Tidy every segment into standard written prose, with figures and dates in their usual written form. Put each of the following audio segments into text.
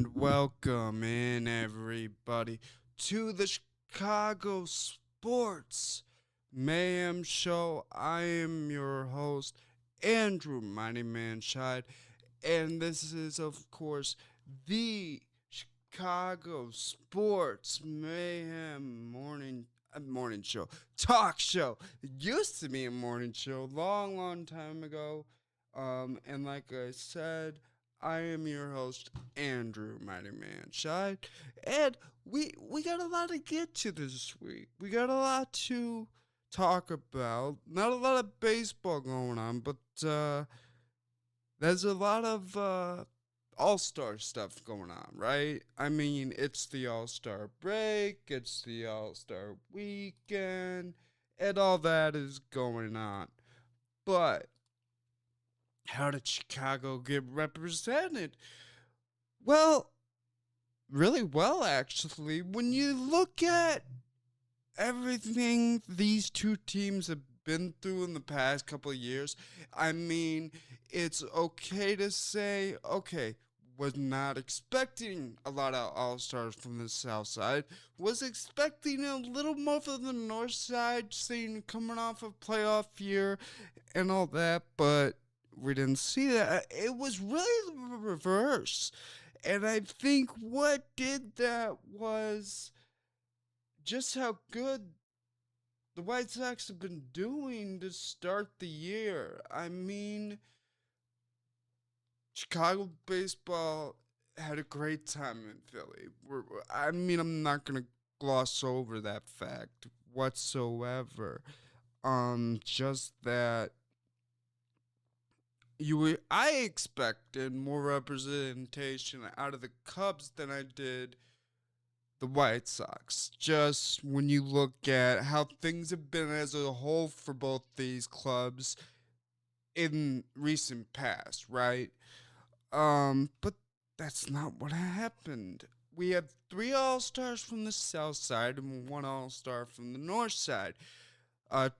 And welcome in, everybody, to the Chicago Sports Mayhem Show. I am your host, Andrew Mighty Man Scheid, and this is, of course, the Chicago Sports Mayhem morning show, talk show. It used to be a morning show, long time ago. And like I said, I am your host, Andrew Mighty Man Scheid, and we got a lot to get to this week. We got a lot to talk about. Not a lot of baseball going on, but there's a lot of all-star stuff going on, right? I mean, it's the all-star break, it's the all-star weekend, and all that is going on. But how did Chicago get represented? Well, really well, actually. When you look at everything these two teams have been through in the past couple of years, I mean, it's okay to say, okay, was not expecting a lot of all-stars from the south side, was expecting a little more from the north side, seeing coming off a playoff year and all that, but we didn't see that. It was really the reverse. And I think what did that was just how good the White Sox have been doing to start the year. I mean, Chicago baseball had a great time in Philly. I'm not going to gloss over that fact whatsoever. Just that I expected more representation out of the Cubs than I did the White Sox. Just when you look at how things have been as a whole for both these clubs in recent past, right? But that's not what happened. We have three All-Stars from the South Side and one All-Star from the North Side.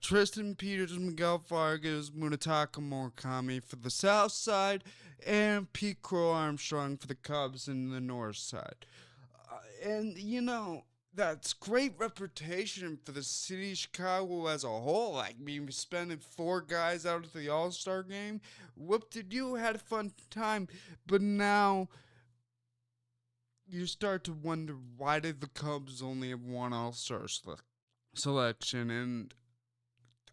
Tristan Peters, Miguel Vargas, Munetaka Murakami for the South Side, and Pete Crow Armstrong for the Cubs in the North Side. And, that's great reputation for the city of Chicago as a whole. Like, spending four guys out at the All-Star game. Whoop-de-doo, had a fun time. But now you start to wonder, why did the Cubs only have one All-Star selection? And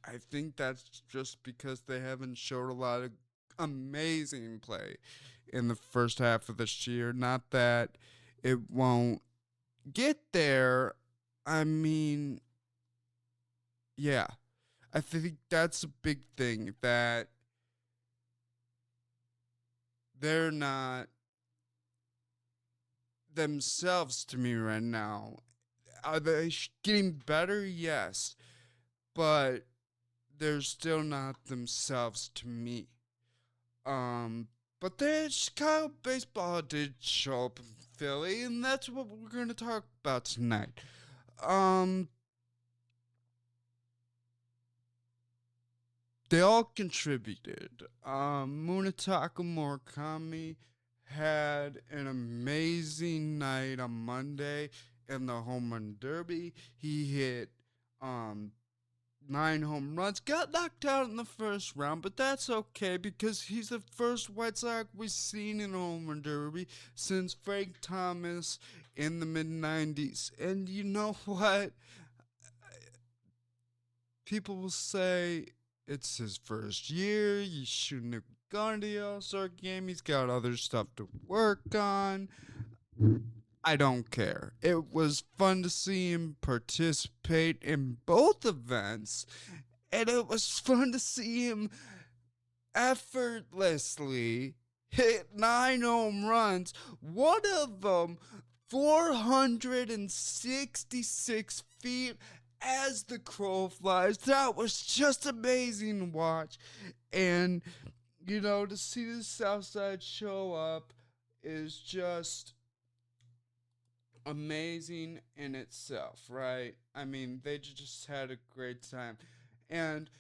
I think that's just because they haven't showed a lot of amazing play in the first half of this year. Not that it won't get there. I mean, yeah. I think that's a big thing, that they're not themselves to me right now. Are they getting better? Yes. But they're still not themselves to me. But the Chicago baseball did show up in Philly, and that's what we're going to talk about tonight. They all contributed. Munetaka Murakami had an amazing night on Monday in the home run derby. He hit 9 home runs, got knocked out in the first round, but that's okay because he's the first White Sox we've seen in a home run derby since Frank Thomas in the mid-90s. And you know what? People will say it's his first year, you shouldn't have gone to the All-Star game, he's got other stuff to work on. I don't care. It was fun to see him participate in both events, and it was fun to see him effortlessly hit 9 home runs, one of them 466 feet as the crow flies. That was just amazing to watch. And, to see the South Side show up is just amazing in itself, right? I mean, they just had a great time. And,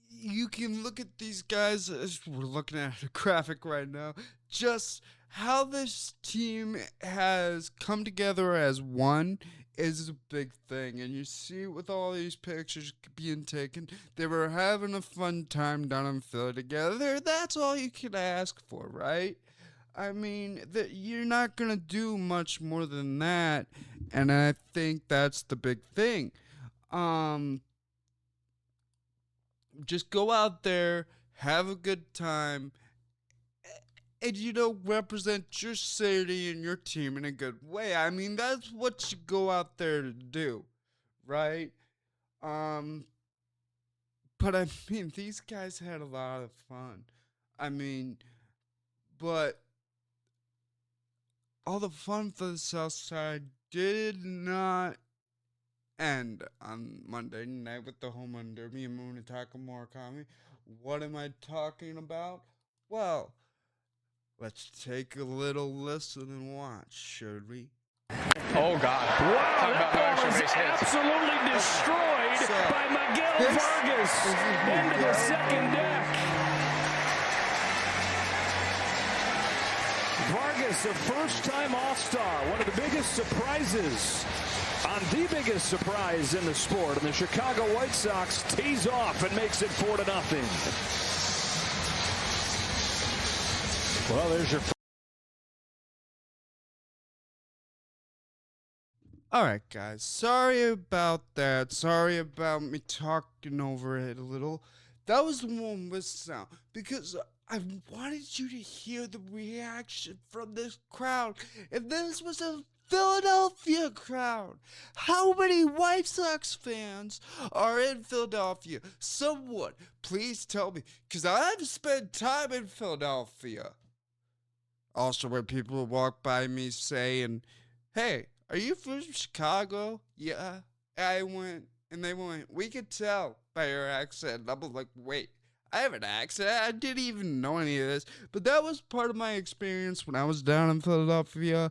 you can look at these guys, as we're looking at a graphic right now, just how this team has come together as one is a big thing. And you see with all these pictures being taken, they were having a fun time down in Philly together. That's all you can ask for, right? I mean, that you're not going to do much more than that. And I think that's the big thing. Um, just go out there, have a good time, and represent your city and your team in a good way. I mean, that's what you go out there to do, right? Um, but I mean, these guys had a lot of fun. I mean, but all the fun for the South Side did not end on Monday night with the home run derby and Munetaka Murakami. What am I talking about? Well, let's take a little listen and watch, should we? Oh, God. Wow, that ball is absolutely destroyed by Miguel Vargas into the second deck. Vargas, a first-time All-Star, one of the biggest surprises on the biggest surprise in the sport. And the Chicago White Sox tees off and makes it 4-0. Well, there's your... Alright, guys, sorry about that. Sorry about me talking over it a little. That was the one with sound because I wanted you to hear the reaction from this crowd. And this was a Philadelphia crowd. How many White Sox fans are in Philadelphia? Someone, please tell me, because I've spent time in Philadelphia. Also, when people walk by me saying, "Hey, are you from Chicago?" Yeah. I went, and they went, "We could tell by your accent." And I'm like, wait, I have an accent? I didn't even know any of this. But that was part of my experience when I was down in Philadelphia.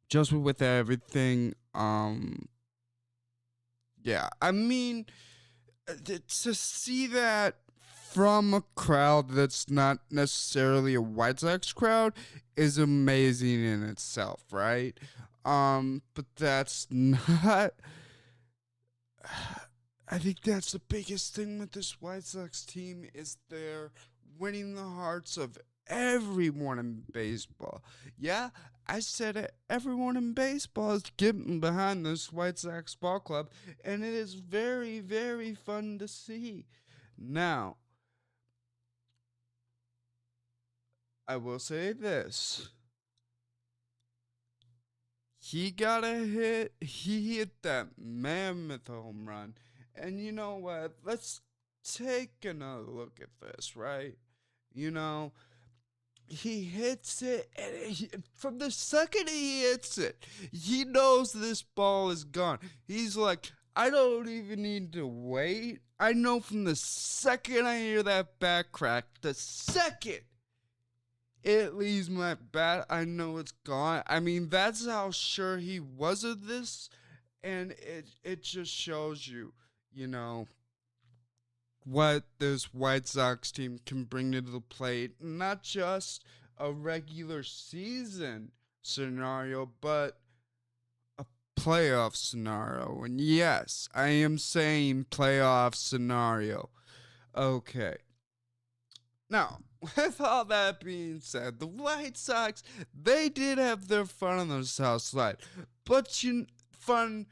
Just with everything. Yeah. I mean, to see that from a crowd that's not necessarily a White Sox crowd is amazing in itself, right? But that's not. I think that's the biggest thing with this White Sox team is they're winning the hearts of everyone in baseball. Yeah, I said it. Everyone in baseball is getting behind this White Sox ball club, and it is very, very fun to see. Now, I will say this. He got a hit. He hit that mammoth home run. And you know what? Let's take another look at this, right? He hits it, and from the second he hits it, he knows this ball is gone. He's like, I don't even need to wait. I know from the second I hear that bat crack, the second it leaves my bat, I know it's gone. I mean, that's how sure he was of this, and it just shows you, you know, what this White Sox team can bring to the plate. Not just a regular season scenario, but a playoff scenario. And yes, I am saying playoff scenario. Okay. Now, with all that being said, the White Sox, they did have their fun on the South Side, but fun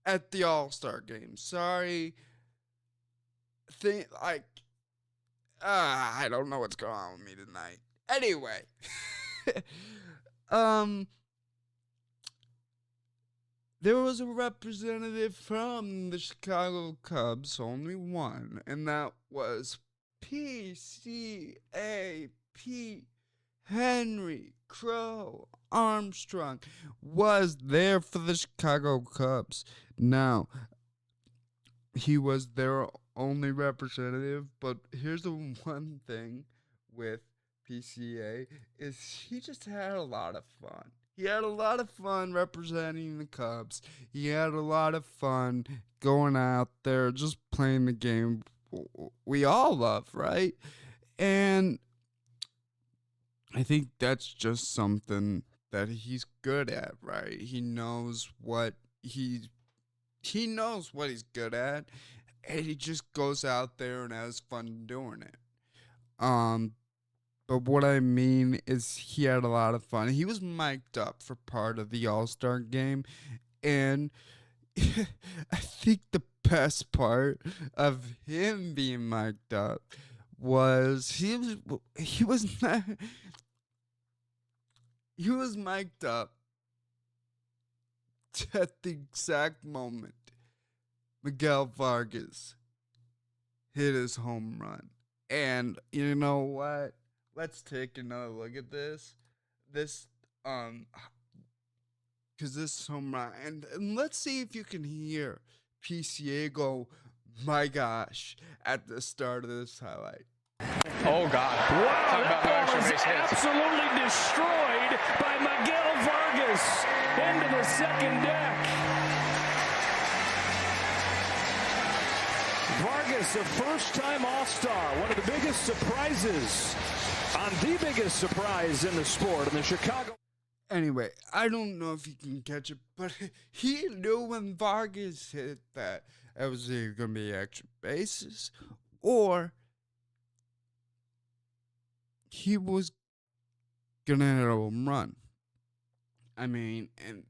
at the All-Star Game. Sorry. I don't know what's going on with me tonight. Anyway, there was a representative from the Chicago Cubs, only one, and that was PCA Pete Henry Crow Armstrong was there for the Chicago Cubs. Now, he was their only representative, but here's the one thing with PCA is he just had a lot of fun. he had a lot of fun representing the Cubs. He had a lot of fun going out there, just playing the game we all love, right? And I think that's just something that he's good at, right? He knows what he knows what he's good at, and he just goes out there and has fun doing it. But what I mean is he had a lot of fun. He was mic'd up for part of the All-Star game, and I think the best part of him being mic'd up was he was not, he was mic'd up at the exact moment Miguel Vargas hit his home run. And you know what? Let's take another look at this. Because this home run, and let's see if you can hear PCA go, "My gosh," at the start of this highlight. Oh, God. Wow, that ball is absolutely destroyed by Miguel Vargas into the second deck. Vargas, a first-time All-Star, one of the biggest surprises on the biggest surprise in the sport in the Chicago. Anyway, I don't know if you can catch it, but he knew when Vargas hit that it was either going to be extra bases or he was going to hit a home run. I mean,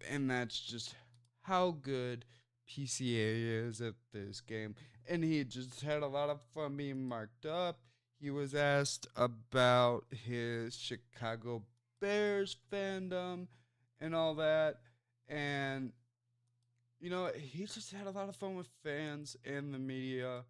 and that's just how good PCA is at this game. And he just had a lot of fun being marked up. He was asked about his Chicago Bears fandom and all that. And, you know, he just had a lot of fun with fans and the media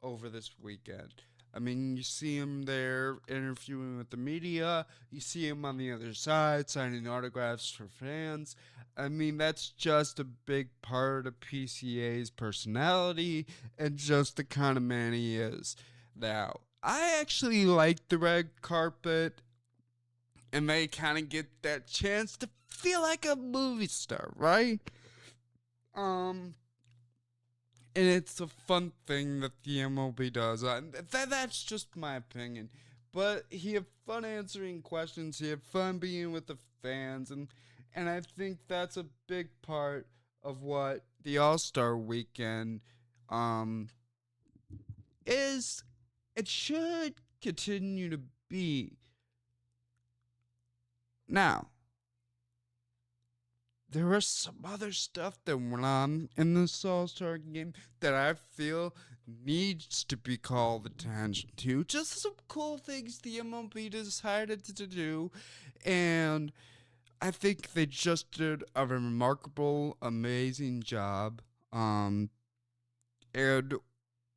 over this weekend. I mean, you see him there interviewing with the media. You see him on the other side signing autographs for fans. I mean, that's just a big part of PCA's personality and just the kind of man he is. Now, I actually like the red carpet, and they kind of get that chance to feel like a movie star, right? And it's a fun thing that the MLB does. That's just my opinion. But he had fun answering questions. He had fun being with the fans. And I think that's a big part of what the All-Star Weekend is. It should continue to be. Now, there was some other stuff that went on in this All-Star game that I feel needs to be called attention to. Just some cool things the MLB decided to do. And I think they just did a remarkable, amazing job. And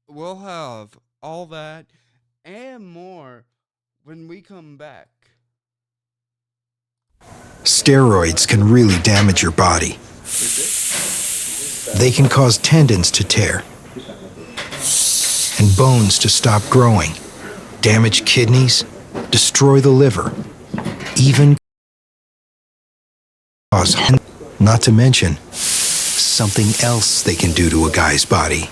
we'll have all that and more when we come back. Steroids can really damage your body. They can cause tendons to tear and bones to stop growing, damage kidneys, destroy the liver, even cause harm. Not to mention something else they can do to a guy's body.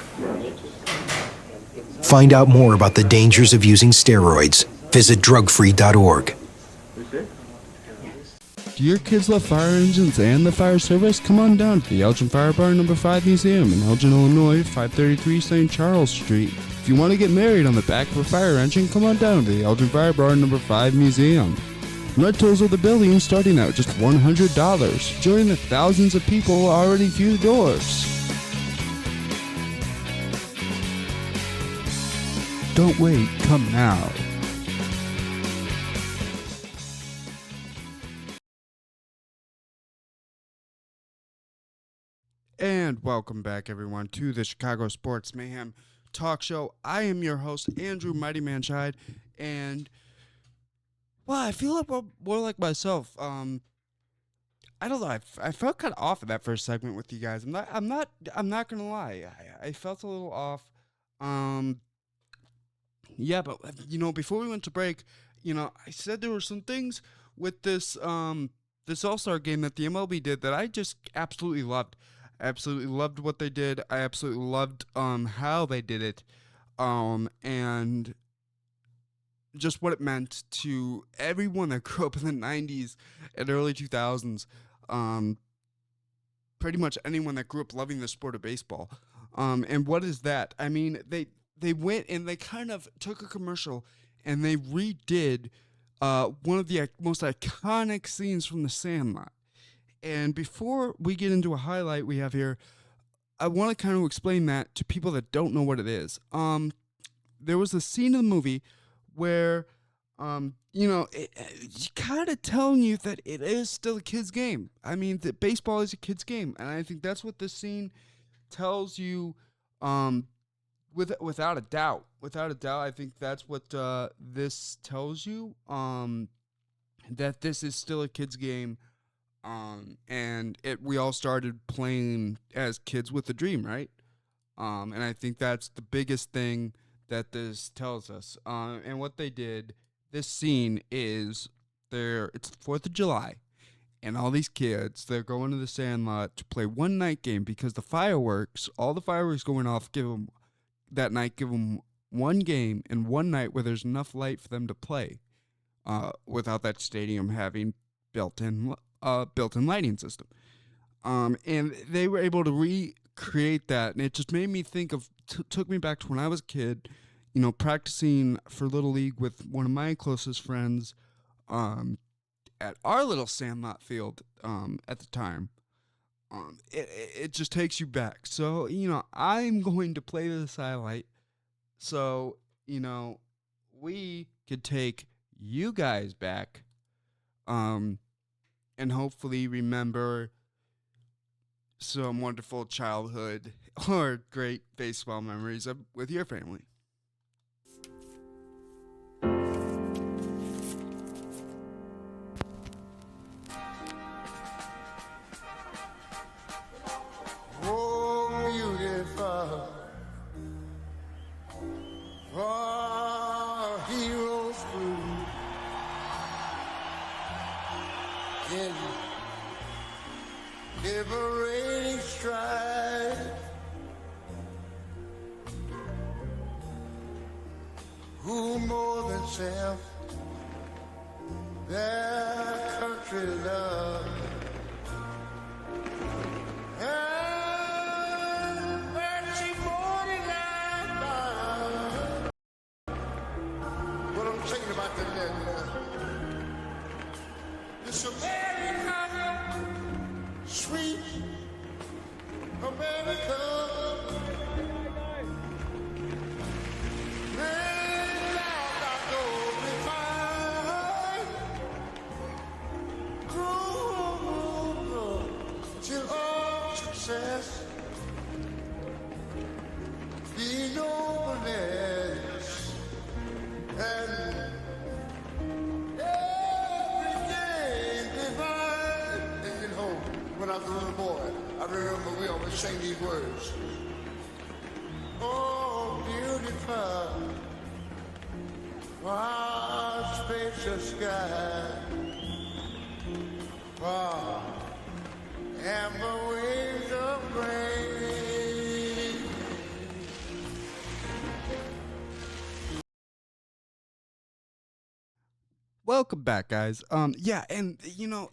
Find out more about the dangers of using steroids. Visit drugfree.org. Do your kids love fire engines and the fire service? Come on down to the Elgin Fire Bar No. 5 Museum in Elgin, Illinois, 533 St. Charles Street. If you want to get married on the back of a fire engine, come on down to the Elgin Fire Bar No. 5 Museum. Rentals of the building starting out just $100. Join the thousands of people already through the doors. Don't wait, come now. And welcome back, everyone, to the Chicago Sports Mayhem talk show. I am your host, Andrew Mighty Man Scheid, and well, I feel like more like myself. I don't know. I felt kind of off in that first segment with you guys. I'm not gonna lie. I felt a little off. Yeah, but before we went to break, I said there were some things with this this All-Star game that the MLB did that I just absolutely loved. I absolutely loved what they did. I absolutely loved how they did it. And just what it meant to everyone that grew up in the 90s and early 2000s. Pretty much anyone that grew up loving the sport of baseball. And what is that? I mean, they went and they kind of took a commercial and they redid one of the most iconic scenes from The Sandlot. And before we get into a highlight we have here, I want to kind of explain that to people that don't know what it is. There was a scene in the movie where, it's kind of telling you that it is still a kid's game. I mean, that baseball is a kid's game. And I think that's what this scene tells you, without a doubt. Without a doubt, I think that's what this tells you, that this is still a kid's game. And we all started playing as kids with a dream, right? And I think that's the biggest thing that this tells us. And what they did, this scene is it's the 4th of July, and all these kids, they're going to the Sandlot to play one night game because all the fireworks going off give them one game and one night where there's enough light for them to play, without that stadium having built-in lighting system. And they were able to recreate that, and it just made me think of, took me back to when I was a kid, practicing for Little League with one of my closest friends, at our little Sandlot field, at the time. It just takes you back. So, I'm going to play this highlight so, we could take you guys back, and hopefully remember some wonderful childhood or great baseball memories with your family. Oh, beautiful, our heroes flew in liberating stride. Who more than self their country love? And mercy morning light. What I'm thinking about this America, sweet America. Success, the nobleness, and everything divine. Taking home when I was a little boy, I remember we always sang these words. Oh, beautiful, wide spacious sky. Wow. Amber waves of grain. Welcome back, guys. Yeah, and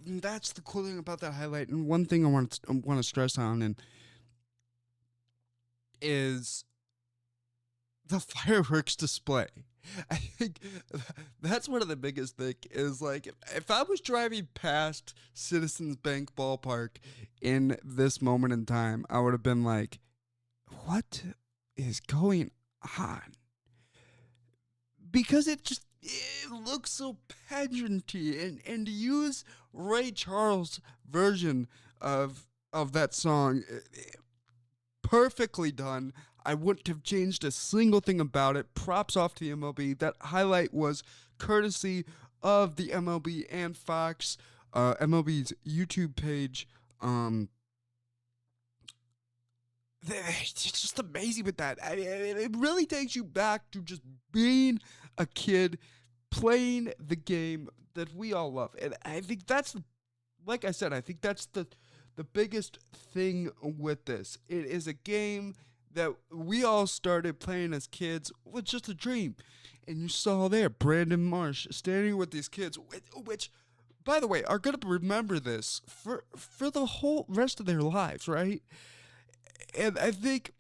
that's the cool thing about that highlight. And one thing I want to stress on is the fireworks display. I think that's one of the biggest things is, like, if I was driving past Citizens Bank Ballpark in this moment in time, I would have been like, what is going on? Because it looks so pageanty, and to use Ray Charles' version of that song, perfectly done. I wouldn't have changed a single thing about it. Props off to the MLB. That highlight was courtesy of the MLB and Fox, MLB's YouTube page. It's just amazing with that. I mean, it really takes you back to just being a kid, playing the game that we all love. And I think that's like I said, I think that's the biggest thing with this. It is a game that we all started playing as kids with just a dream. And you saw there Brandon Marsh standing with these kids, which by the way, are going to remember this for the whole rest of their lives, right? And I think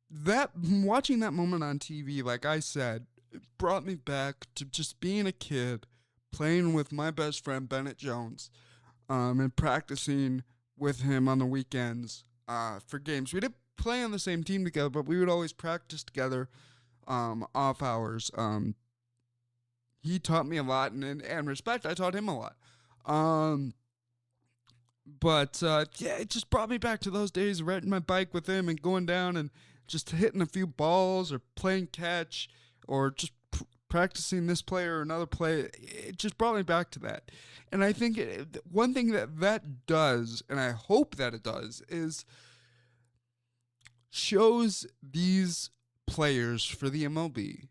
that watching that moment on TV, like I said, it brought me back to just being a kid, playing with my best friend Bennett Jones, and practicing with him on the weekends for games. We didn't play on the same team together, but we would always practice together off hours. He taught me a lot, and in respect, I taught him a lot. But yeah, it just brought me back to those days, riding my bike with him and going down and just hitting a few balls or playing catch or just practicing this play or another play. It just brought me back to that. And I think one thing that does, and I hope that it does, is shows these players for the MLB.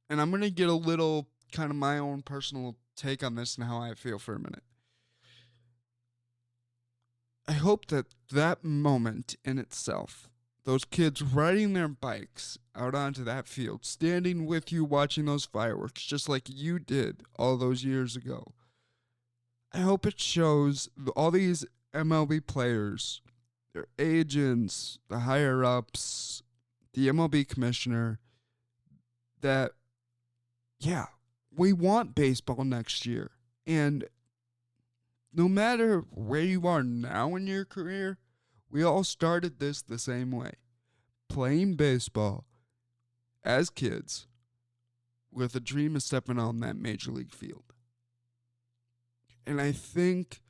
And I'm going to get a little kind of my own personal take on this and how I feel for a minute. I hope that that moment in itself, those kids riding their bikes out onto that field, standing with you watching those fireworks, just like you did all those years ago. I hope it shows all these MLB players, their agents, the higher-ups, the MLB commissioner, that, yeah, we want baseball next year. And no matter where you are now in your career, we all started this the same way. Playing baseball as kids with a dream of stepping on that major league field. And I think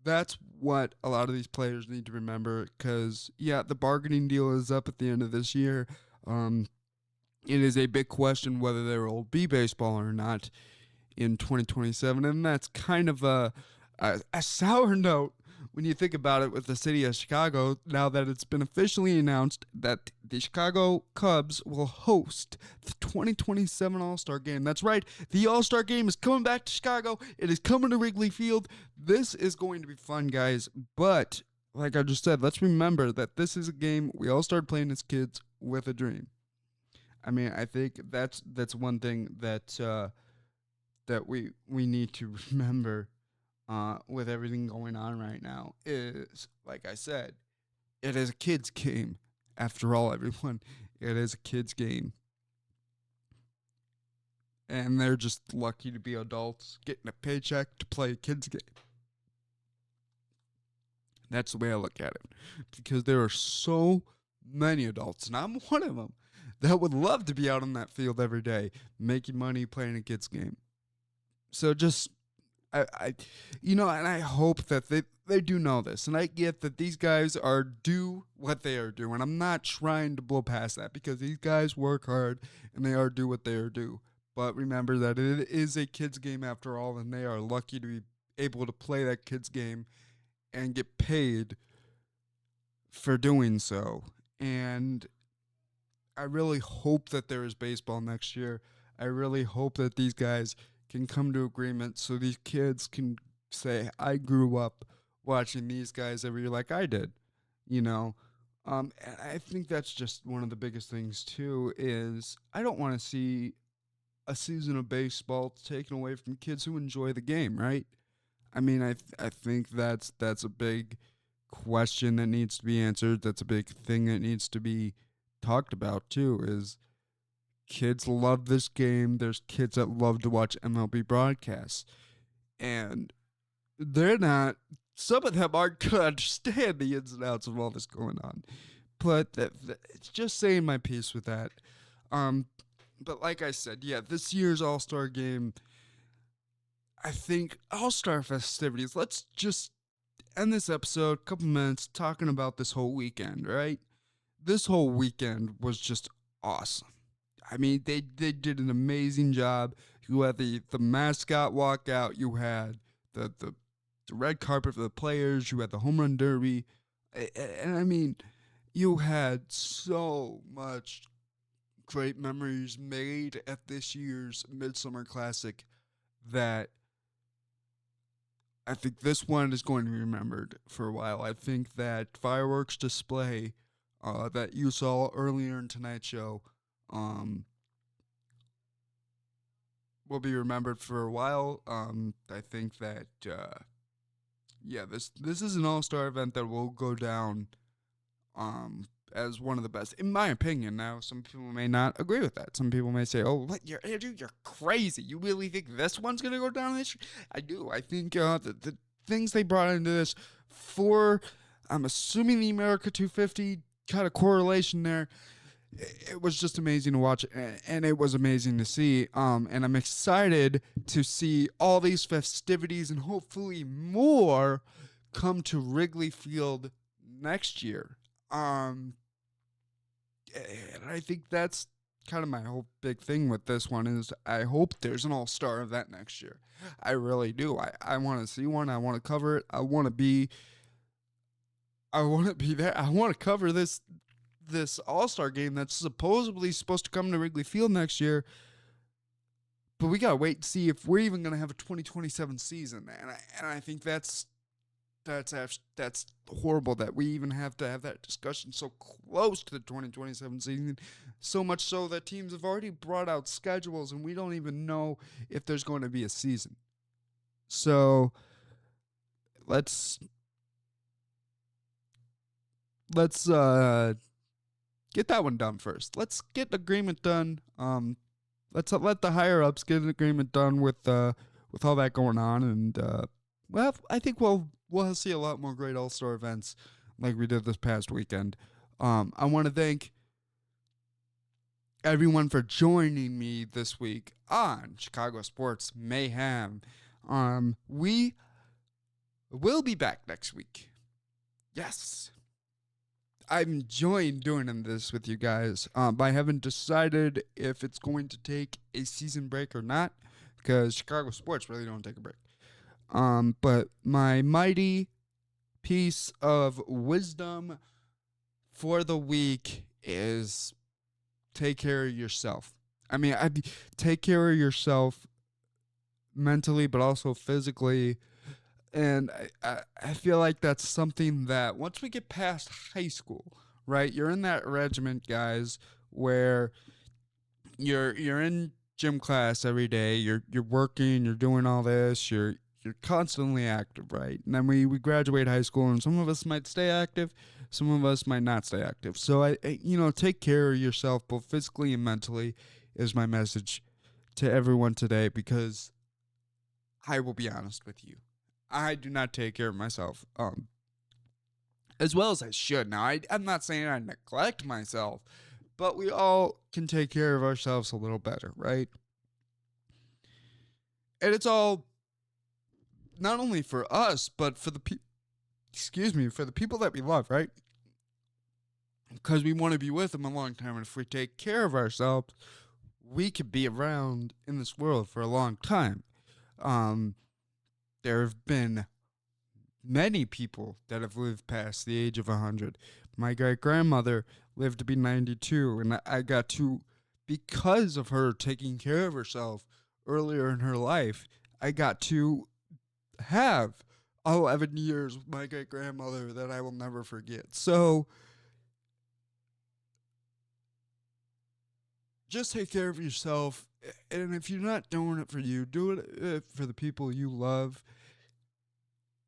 that's what a lot of these players need to remember because, yeah, the bargaining deal is up at the end of this year. It is a big question whether there will be baseball or not in 2027, and that's kind of a sour note when you think about it with the city of Chicago, now that it's been officially announced that the Chicago Cubs will host the 2027 All-Star Game. That's right, the All-Star Game is coming back to Chicago. It is coming to Wrigley Field. This is going to be fun, guys, but like I just said, let's remember that this is a game we all started playing as kids with a dream. I mean, I think that's one thing that we need to remember with everything going on right now is, like I said, it is a kid's game. After all, everyone, it is a kid's game. And they're just lucky to be adults getting a paycheck to play a kid's game. That's the way I look at it. Because there are so many adults, and I'm one of them, that would love to be out on that field every day, making money playing a kid's game. So just, and I hope that they do know this. And I get that these guys do what they are doing. I'm not trying to blow past that because these guys work hard and they do what they do. But remember that it is a kid's game after all, and they are lucky to be able to play that kid's game and get paid for doing so. And I really hope that there is baseball next year. I really hope that these guys can come to agreement so these kids can say, I grew up watching these guys every year like I did, And I think that's just one of the biggest things, too, is I don't want to see a season of baseball taken away from kids who enjoy the game, right? I mean, I think that's a big question that needs to be answered. That's a big thing that needs to be talked about, too, is kids love this game. There's kids that love to watch MLB broadcasts. And some of them aren't going to understand the ins and outs of all this going on. But it's just saying my piece with that. But like I said, yeah, this year's All-Star Game, I think All-Star festivities, let's just end this episode, a couple minutes, talking about this whole weekend, right? This whole weekend was just awesome. I mean, they did an amazing job. You had the mascot walkout. You had the red carpet for the players. You had the home run derby. And I mean, you had so much great memories made at this year's Midsummer Classic that I think this one is going to be remembered for a while. I think that fireworks display that you saw earlier in tonight's show will be remembered for a while. I think that this is an all-star event that will go down as one of the best, in my opinion. Now, some people may not agree with that. Some people may say, "Oh, what, Andrew, you're crazy. You really think this one's gonna go down this year?" I do. I think the things they brought into this for, I'm assuming the America 250 kind of correlation there. It was just amazing to watch, and it was amazing to see. And I'm excited to see all these festivities and hopefully more come to Wrigley Field next year. And I think that's kind of my whole big thing with this one is I hope there's an all-star event next year. I really do. I want to see one. I want to cover it. I want to be there. I want to cover this all-star game that's supposedly supposed to come to Wrigley Field next year. But we got to wait and see if we're even going to have a 2027 season. And I think that's horrible that we even have to have that discussion so close to the 2027 season. So much so that teams have already brought out schedules and we don't even know if there's going to be a season. So let's get that one done first. Let's get agreement done. Let's let the higher ups get an agreement done with all that going on, and well, I think we'll see a lot more great all-star events like we did this past weekend. I want to thank everyone for joining me this week on Chicago Sports Mayhem. We will be back next week. Yes. I'm enjoying doing this with you guys. I haven't decided if it's going to take a season break or not, because Chicago sports really don't take a break. But my mighty piece of wisdom for the week is take care of yourself. I mean, take care of yourself mentally, but also physically. And I feel like that's something that once we get past high school, right, you're in that regiment, guys, where you're in gym class every day, you're working, you're doing all this, you're constantly active, right? And then we graduate high school, and some of us might stay active, some of us might not stay active. So I take care of yourself both physically and mentally is my message to everyone today, because I will be honest with you. I do not take care of myself as well as I should. Now, I'm not saying I neglect myself, but we all can take care of ourselves a little better, right? And it's all not only for us, but for the for the people that we love, right? Because we want to be with them a long time, and if we take care of ourselves, we could be around in this world for a long time. There have been many people that have lived past the age of 100. My great-grandmother lived to be 92, and I got to, because of her taking care of herself earlier in her life, I got to have 11 years with my great-grandmother that I will never forget. So just take care of yourself. And if you're not doing it for you, do it for the people you love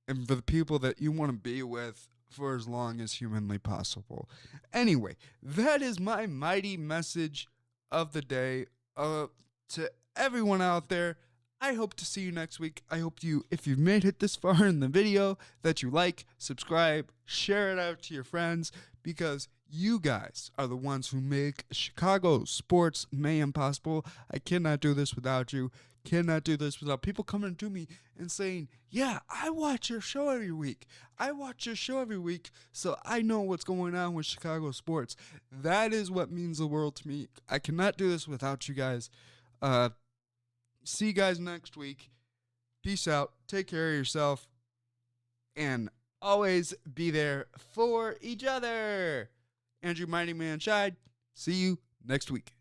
and for the people that you want to be with for as long as humanly possible. Anyway, that is my mighty message of the day to everyone out there. I hope to see you next week. I hope if you've made it this far in the video, that you like, subscribe, share it out to your friends, because you guys are the ones who make Chicago Sports Mayhem possible. I cannot do this without you. Cannot do this without people coming to me and saying, yeah, I watch your show every week. I watch your show every week, so I know what's going on with Chicago sports. That is what means the world to me. I cannot do this without you guys. See you guys next week. Peace out. Take care of yourself. And always be there for each other. Andrew Mighty Man Shide. See you next week.